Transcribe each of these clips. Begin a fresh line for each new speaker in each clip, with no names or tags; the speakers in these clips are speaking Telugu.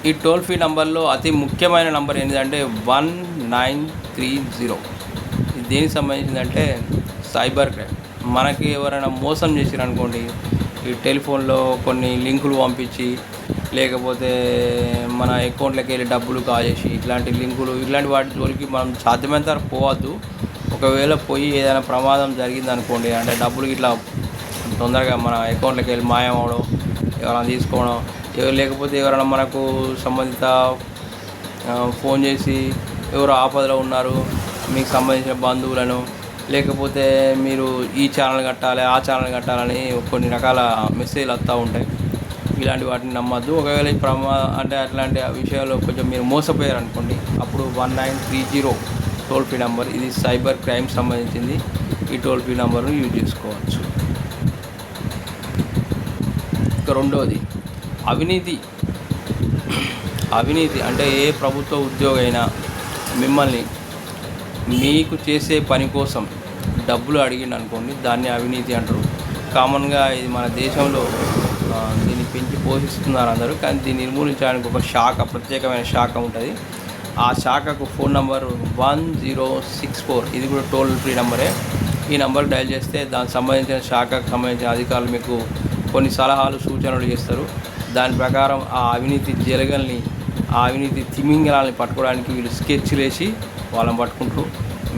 ఈ టోల్ ఫ్రీ నంబర్లో అతి ముఖ్యమైన నంబర్ ఏంటంటే 1930. ఇది దేనికి సంబంధించిందంటే సైబర్ క్రైమ్. మనకి ఎవరైనా మోసం చేసిరనుకోండి, ఈ టెలిఫోన్లో కొన్ని లింకులు పంపించి, లేకపోతే మన అకౌంట్లోకి వెళ్ళి డబ్బులు కాజేసి, ఇట్లాంటి లింకులు ఇట్లాంటి వాటి జోలికి మనం సాధ్యమైనంత వరకు పోవద్దు. ఒకవేళ పోయి ఏదైనా ప్రమాదం జరిగిందనుకోండి, అంటే డబ్బులు ఇట్లా తొందరగా మన అకౌంట్లోకి వెళ్ళి మాయం అవడం, ఎవరైనా తీసుకోవడం, లేకపోతే ఎవరైనా మనకు సంబంధిత ఫోన్ చేసి ఎవరు ఆపదలో ఉన్నారు, మీకు సంబంధించిన బంధువులను, లేకపోతే మీరు ఈ ఛానల్ కట్టాలి ఆ ఛానల్ కట్టాలని కొన్ని రకాల మెసేజ్లు వస్తూ ఉంటాయి. ఇలాంటి వాటిని నమ్మద్దు. ఒకవేళ ఈ అంటే అట్లాంటి విషయాల్లో కొంచెం మీరు మోసపోయారనుకోండి, అప్పుడు 1930 టోల్ ఫ్రీ నెంబర్. ఇది సైబర్ క్రైమ్ సంబంధించింది. ఈ టోల్ ఫ్రీ నెంబర్ను యూజ్ చేసుకోవచ్చు. ఇక రెండవది అవినీతి అంటే ఏ ప్రభుత్వ ఉద్యోగైనా మిమ్మల్ని మీకు చేసే పని కోసం డబ్బులు అడిగిండు అనుకోండి, దాన్ని అవినీతి అంటారు. కామన్గా ఇది మన దేశంలో దీన్ని పెంచి పోషిస్తున్నారు అందరూ. కానీ దీన్ని నిర్మూలించడానికి ఒక ప్రత్యేకమైన శాఖ ఉంటుంది. ఆ శాఖకు ఫోన్ నంబర్ 1064. ఇది కూడా టోల్ ఫ్రీ నెంబరే. ఈ నెంబర్కి డయల్ చేస్తే దానికి సంబంధించిన శాఖకు సంబంధించిన అధికారులు మీకు కొన్ని సలహాలు సూచనలు చేస్తారు. దాని ప్రకారం ఆ అవినీతి జరగల్ని, ఆ అవినీతి తిమింగలాన్ని పట్టుకోవడానికి వీళ్ళు స్కెచ్లు వేసి వాళ్ళని పట్టుకుంటారు.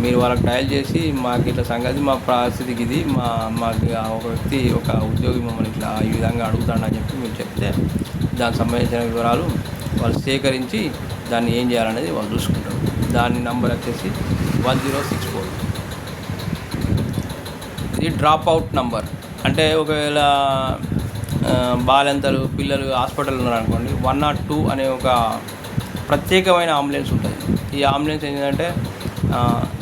మీరు వాళ్ళకి డయల్ చేసి మాకు ఇట్లా సంగతి, మా పరిస్థితికి ఇది, మాకు ఒక వ్యక్తి ఒక ఉద్యోగి మమ్మల్ని ఇట్లా ఈ విధంగా అడుగుతాడని చెప్పి మీరు చెప్తే దానికి సంబంధించిన వివరాలు వాళ్ళు సేకరించి దాన్ని ఏం చేయాలనేది వాళ్ళు చూసుకుంటారు. దాని నంబర్ వచ్చేసి 1064. ఇది డ్రాప్ అవుట్ నంబర్. అంటే ఒకవేళ బాలింతలు పిల్లలు హాస్పిటల్ ఉన్నారనుకోండి, 102 అనే ఒక ప్రత్యేకమైన అంబులెన్స్ ఉంటుంది. ఈ అంబులెన్స్ ఏంటంటే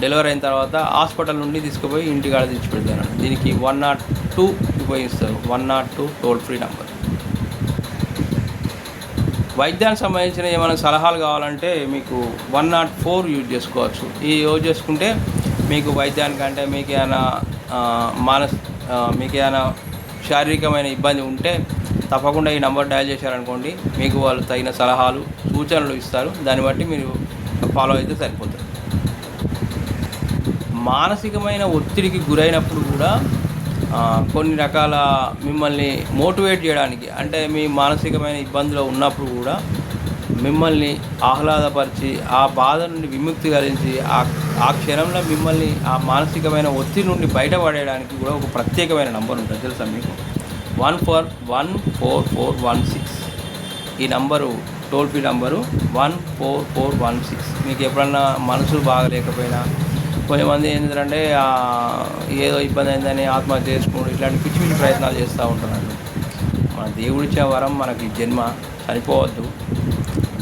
డెలివరీ అయిన తర్వాత హాస్పిటల్ నుండి తీసుకుపోయి ఇంటికాడ తెచ్చిపెడతారు. దీనికి 102 ఉపయోగిస్తారు. 102 టోల్ ఫ్రీ నెంబర్. వైద్యానికి సంబంధించిన ఏమైనా సలహాలు కావాలంటే మీకు 104 యూజ్ చేసుకోవచ్చు. ఈ యూజ్ చేసుకుంటే మీకు వైద్యానికి అంటే మీకు ఏమైనా శారీరకమైన ఇబ్బంది ఉంటే తప్పకుండా ఈ నెంబర్ డయల్ చేశారనుకోండి, మీకు వాళ్ళు తగిన సలహాలు సూచనలు ఇస్తారు. దాన్ని బట్టి మీరు ఫాలో అయితే సరిపోతుంది. మానసికమైన ఒత్తిడికి గురైనప్పుడు కూడా కొన్ని రకాల మిమ్మల్ని మోటివేట్ చేయడానికి, అంటే మీ మానసికమైన ఇబ్బందులు ఉన్నప్పుడు కూడా మిమ్మల్ని ఆహ్లాదపరిచి ఆ బాధ నుండి విముక్తి కలిగించి ఆ క్షణంలో మిమ్మల్ని ఆ మానసికమైన ఒత్తిడి నుండి బయటపడేయడానికి కూడా ఒక ప్రత్యేకమైన నంబర్ ఉంటుంది. తెలుసా మీకు? 14416. ఈ నంబరు టోల్ ఫ్రీ నంబరు 14416. మీకు ఎప్పుడన్నా మనసులు బాగలేకపోయినా, కొంతమంది ఏంటంటే ఏదో ఇబ్బంది అయిందని ఆత్మహత్య చేసుకోవడం, ఇట్లాంటి పిచ్చి పిచ్చి ప్రయత్నాలు చేస్తూ ఉంటున్నారు. మన దేవుడిచ్చే వరం మనకి జన్మ, చనిపోవద్దు.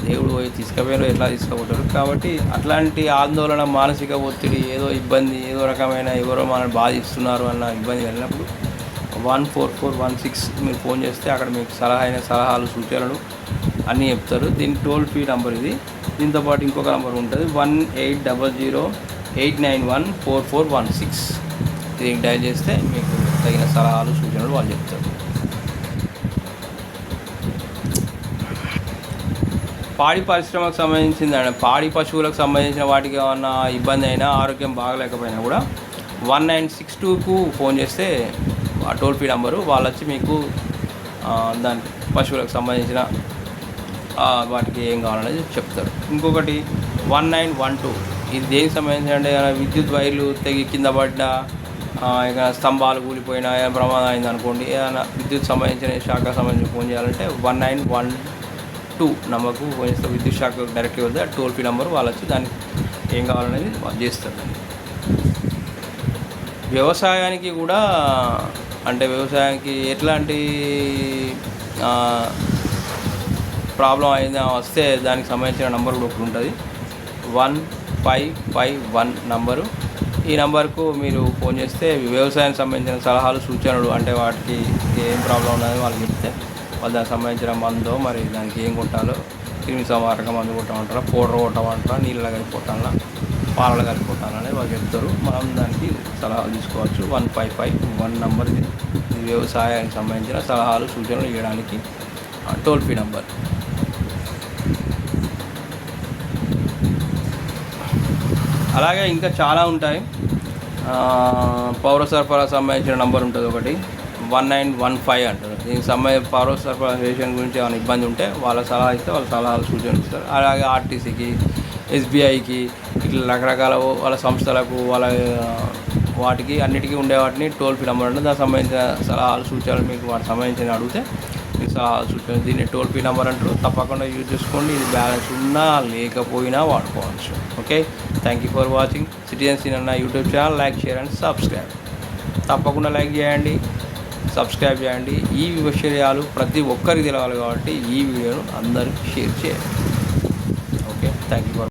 దేవుడు పోయి తీసుకుపోయారు, ఎట్లా తీసుకుపోతారు. కాబట్టి అట్లాంటి ఆందోళన, మానసిక ఒత్తిడి, ఏదో ఇబ్బంది, ఏదో రకమైన ఎవరో మనల్ని బాధిస్తున్నారు అన్న ఇబ్బంది వెళ్ళినప్పుడు 14416 మీరు ఫోన్ చేస్తే అక్కడ మీకు సలహాలు సూచనలు అన్నీ చెప్తారు. దీని టోల్ ఫ్రీ నెంబర్ ఇది. దీంతోపాటు ఇంకొక నెంబర్ ఉంటుంది 180089144116. దీనికి డయల్ చేస్తే మీకు తగిన సలహాలు సూచనలు వాళ్ళు చెప్తారు. పాడి పరిశ్రమకు సంబంధించిందండి, పాడి పశువులకు సంబంధించిన వాటికి ఏమన్నా ఇబ్బంది అయినా, ఆరోగ్యం బాగలేకపోయినా కూడా 1962కు ఫోన్ చేస్తే ఆ టోల్ ఫ్రీ నెంబరు వాళ్ళు వచ్చి మీకు దాని పశువులకు సంబంధించిన వాటికి ఏం కావాలనేది చెప్తారు. ఇంకొకటి 1912. ఇది దేనికి సంబంధించిన అంటే విద్యుత్ వైర్లు తెగి కింద పడ్డా, ఇక స్తంభాలు కూలిపోయినా, ఏమైనా ప్రమాదం అయిందనుకోండి, ఏదైనా విద్యుత్ సంబంధించిన శాఖకు సంబంధించి ఫోన్ చేయాలంటే 1912 నెంబర్కు ఫోన్ చేస్తే విద్యుత్ శాఖ డైరెక్ట్గా వెళ్తే టోల్ ఫ్రీ నెంబర్ వాళ్ళు వచ్చి దానికి ఏం కావాలనేది వాళ్ళు చేస్తారు. వ్యవసాయానికి కూడా, అంటే వ్యవసాయానికి ఎట్లాంటి ప్రాబ్లం అయినా వస్తే దానికి సంబంధించిన నెంబర్ కూడా ఒకటి ఉంటుంది 1551 నంబరు. ఈ నెంబర్కు మీరు ఫోన్ చేస్తే వ్యవసాయానికి సంబంధించిన సలహాలు సూచనలు, అంటే వాటికి ఏం ప్రాబ్లం ఉన్నది వాళ్ళు చెప్తే వాళ్ళు దానికి సంబంధించిన మందో, మరి దానికి ఏం కొట్టాలో, క్రిమి సంహారక మందు కొట్టమంటారా, పౌడర్ కొట్టమంటారా, నీళ్ళలో కలిపి కొట్టాలా, పాలలో కలిపి కొట్టాలని వాళ్ళు చెప్తారు. మనం దానికి సలహాలు తీసుకోవచ్చు. 1551 నంబర్ ఇది వ్యవసాయానికి సంబంధించిన సలహాలు సూచనలు ఇవ్వడానికి టోల్ ఫ్రీ నెంబర్. అలాగే ఇంకా చాలా ఉంటాయి. పౌర సరఫరా సంబంధించిన నంబర్ ఉంటుంది ఒకటి 1915 అంటారు. దీనికి సంబంధించి పౌర సరఫరా రేషన్ గురించి ఏమైనా ఇబ్బంది ఉంటే వాళ్ళ సలహా ఇస్తే వాళ్ళ సలహాలు సూచనలు ఇస్తారు. అలాగే ఆర్టీసీకి, ఎస్బీఐకి ఇట్లా రకరకాల వాళ్ళ సంస్థలకు వాళ్ళ వాటికి అన్నిటికీ ఉండే వాటిని టోల్ ఫ్రీ నెంబర్ అంటే దానికి సంబంధించిన సలహాలు సూచనలు మీకు వాటికి సంబంధించిన అడిగితే మీకు సలహాలు సూచనలు దీన్ని టోల్ ఫ్రీ నెంబర్ అంటారు. తప్పకుండా యూజ్ చేసుకోండి. ఇది బ్యాలెన్స్ ఉన్నా లేకపోయినా వాడుకోవచ్చు. Okay, thank you for watching citizens in అన్న YouTube channel. Like, share and subscribe. తప్పకుండా లైక్ చేయండి, సబ్స్క్రైబ్ చేయండి. ఈ విషయాలు ప్రతి ఒక్కరికి తెలవాలి కాబట్టి ఈ వీడియోను అందరికీ షేర్ చేయండి. Okay, thank you for